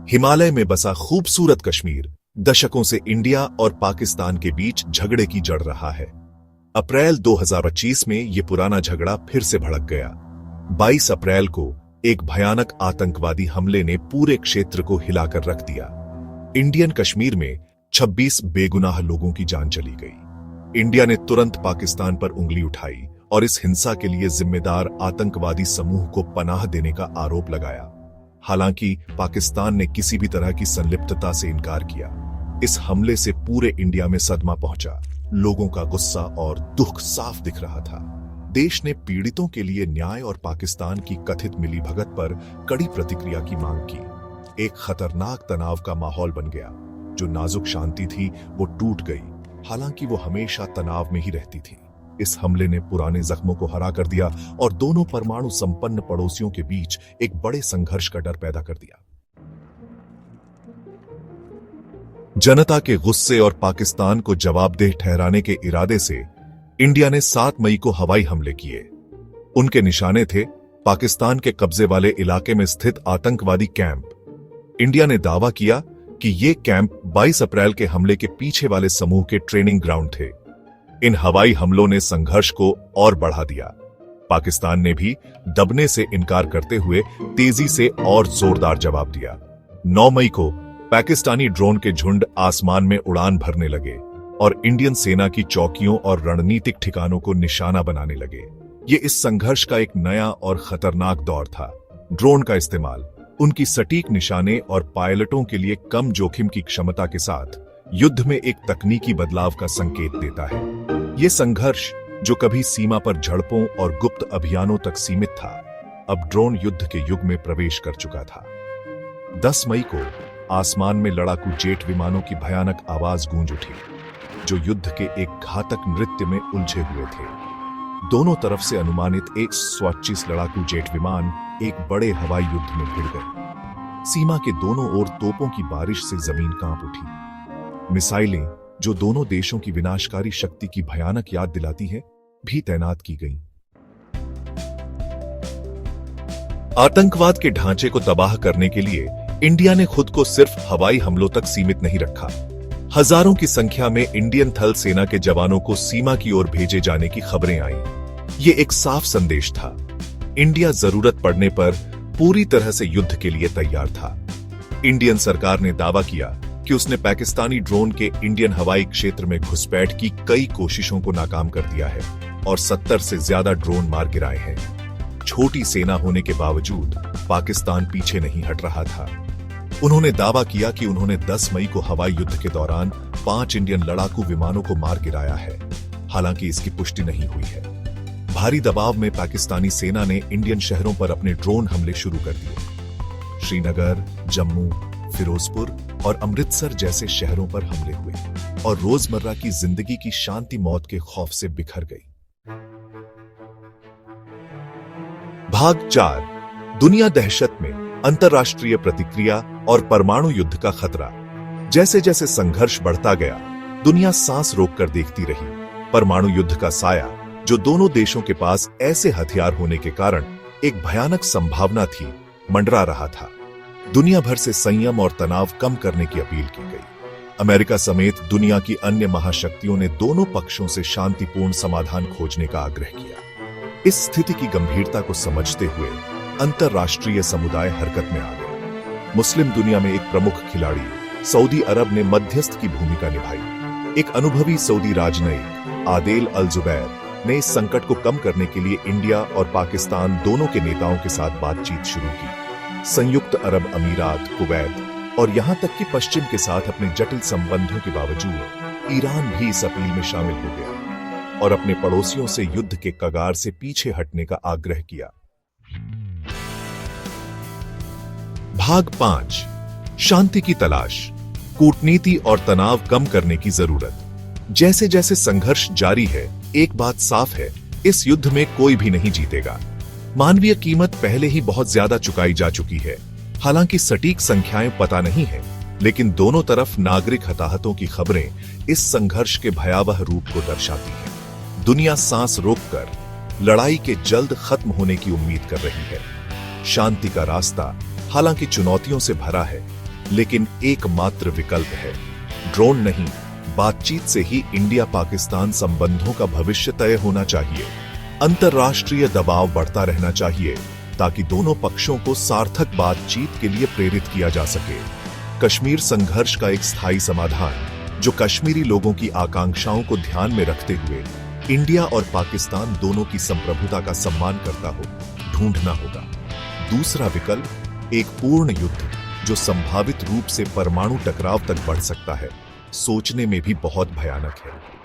हिमालय में बसा खूबसूरत कश्मीर दशकों से इंडिया और पाकिस्तान के बीच झगड़े की जड़ रहा है। अप्रैल 2025 में यह पुराना झगड़ा फिर से भड़क गया। 22 अप्रैल को एक भयानक आतंकवादी हमले ने पूरे क्षेत्र को हिलाकर रख दिया। इंडियन कश्मीर में 26 बेगुनाह लोगों की जान चली गई। इंडिया ने तुरंत पाकिस्तान पर उंगली उठाई और इस हिंसा के लिए जिम्मेदार आतंकवादी समूह को पनाह देने का आरोप लगाया। हालांकि पाकिस्तान ने किसी भी तरह की संलिप्तता से इनकार किया। इस हमले से पूरे इंडिया में सदमा पहुंचा। लोगों का गुस्सा और दुख साफ दिख रहा था। देश ने पीड़ितों के लिए न्याय और पाकिस्तान की कथित मिलीभगत पर कड़ी प्रतिक्रिया की मांग की। एक खतरनाक तनाव का माहौल बन गया। जो नाजुक शांति थी वो टूट गई। हालांकि वो हमेशा तनाव में ही रहती थी। इस हमले ने पुराने जख्मों को हरा कर दिया और दोनों परमाणु संपन्न पड़ोसियों के बीच एक बड़े संघर्ष का डर पैदा कर दिया। जनता के गुस्से और पाकिस्तान को जवाबदेह ठहराने के इरादे से इंडिया ने 7 मई को हवाई हमले किए। उनके निशाने थे पाकिस्तान के कब्जे वाले इलाके में स्थित आतंकवादी कैंप। इंडिया ने दावा किया कि ये कैंप 22 अप्रैल के हमले के पीछे वाले समूह के ट्रेनिंग ग्राउंड थे। इन हवाई हमलों ने संघर्ष को और बढ़ा दिया। पाकिस्तान ने भी दबने से इनकार करते हुए तेजी से और जोरदार जवाब दिया। 9 मई को पाकिस्तानी ड्रोन के झुंड आसमान में उड़ान भरने लगे और इंडियन सेना की चौकियों और रणनीतिक ठिकानों को निशाना बनाने लगे। ये इस संघर्ष का एक नया और खतरनाक दौर था। ड्रोन का इस्तेमाल उनकी सटीक निशाने और पायलटों के लिए कम जोखिम की क्षमता के साथ युद्ध में एक तकनीकी बदलाव का संकेत देता है। ये संघर्ष जो कभी सीमा पर झड़पों और गुप्त अभियानों तक सीमित था, अब ड्रोन युद्ध के युग में प्रवेश कर चुका था। 10 मई को आसमान में लड़ाकू जेट विमानों की भयानक आवाज गूंज उठी, जो युद्ध के एक घातक नृत्य में उलझे हुए थे। दोनों तरफ से अनुमानित 125 लड़ाकू जेट विमान एक बड़े हवाई युद्ध में भिड़ गए। सीमा के दोनों ओर तोपों की बारिश से जमीन कांप उठी। मिसाइलें, जो दोनों देशों की विनाशकारी शक्ति की भयानक याद दिलाती हैं, भी तैनात की गईं। आतंकवाद के ढांचे को तबाह करने के लिए इंडिया ने खुद को सिर्फ हवाई हमलों तक सीमित नहीं रखा। हजारों की संख्या में इंडियन थल सेना के जवानों को सीमा की ओर भेजे जाने की खबरें आईं। ये एक साफ संदेश था। इंडिया जरूरत पड़ने पर पूरी तरह से युद्ध के लिए तैयार था। इंडियन सरकार ने दावा किया कि उसने पाकिस्तानी ड्रोन के इंडियन हवाई क्षेत्र में घुसपैठ की कई कोशिशों को नाकाम कर दिया है और 70 से ज्यादा ड्रोन मार गिराए हैं। छोटी सेना होने के बावजूद पाकिस्तान पीछे नहीं हट रहा था। उन्होंने दावा किया कि उन्होंने 10 मई को हवाई युद्ध के दौरान 5 इंडियन लड़ाकू विमानों को मार गिराया है। हालांकि इसकी पुष्टि नहीं हुई है। भारी दबाव में पाकिस्तानी सेना ने इंडियन शहरों पर अपने ड्रोन हमले शुरू कर दिए। श्रीनगर, जम्मू, फिरोजपुर और अमृतसर जैसे शहरों पर हमले हुए और रोजमर्रा की जिंदगी की शांति मौत के खौफ से बिखर गई। भाग 4, दुनिया दहशत में अंतर्राष्ट्रीय प्रतिक्रिया और परमाणु युद्ध का खतरा। जैसे जैसे संघर्ष बढ़ता गया, दुनिया सांस रोककर देखती रही। परमाणु युद्ध का साया, जो दोनों देशों के पास ऐसे हथियार होने के कारण एक भयानक संभावना थी, मंडरा रहा था। दुनिया भर से संयम और तनाव कम करने की अपील की गई। अमेरिका समेत दुनिया की अन्य महाशक्तियों ने दोनों पक्षों से शांतिपूर्ण समाधान खोजने का आग्रह किया। इस स्थिति की गंभीरता को समझते हुए अंतर्राष्ट्रीय समुदाय हरकत में आ गया। मुस्लिम दुनिया में एक प्रमुख खिलाड़ी सऊदी अरब ने मध्यस्थ की भूमिका निभाई। एक अनुभवी सऊदी राजनयिक आदेल अल जुबैर ने इस संकट को कम करने के लिए इंडिया और पाकिस्तान दोनों के नेताओं के साथ बातचीत शुरू की। संयुक्त अरब अमीरात, कुवैत और यहां तक कि पश्चिम के साथ अपने जटिल संबंधों के बावजूद ईरान भी इस अपील में शामिल हो गया और अपने पड़ोसियों से युद्ध के कगार से पीछे हटने का आग्रह किया। भाग 5, शांति की तलाश, कूटनीति और तनाव कम करने की जरूरत। जैसे जैसे संघर्ष जारी है, एक बात साफ है, इस युद्ध में कोई भी नहीं जीतेगा। मानवीय कीमत पहले ही बहुत ज्यादा चुकाई जा चुकी है। हालांकि सटीक संख्याएं पता नहीं है, लेकिन दोनों तरफ नागरिक हताहतों की खबरें इस संघर्ष के भयावह रूप को दर्शाती हैं। दुनिया सांस रोककर लड़ाई के जल्द खत्म होने की उम्मीद कर रही है। शांति का रास्ता हालांकि चुनौतियों से भरा है, लेकिन एकमात्र विकल्प है ड्रोन नहीं, बातचीत से ही इंडिया पाकिस्तान संबंधों का भविष्य तय होना चाहिए। अंतर्राष्ट्रीय दबाव बढ़ता रहना चाहिए ताकि दोनों पक्षों को सार्थक बातचीत के लिए प्रेरित किया जा सके। कश्मीर संघर्ष का एक स्थायी समाधान जो कश्मीरी लोगों की आकांक्षाओं को ध्यान में रखते हुए इंडिया और पाकिस्तान दोनों की संप्रभुता का सम्मान करता हो, ढूंढना होगा। दूसरा विकल्प एक पूर्ण युद्ध जो संभावित रूप से परमाणु टकराव तक बढ़ सकता है, सोचने में भी बहुत भयानक है।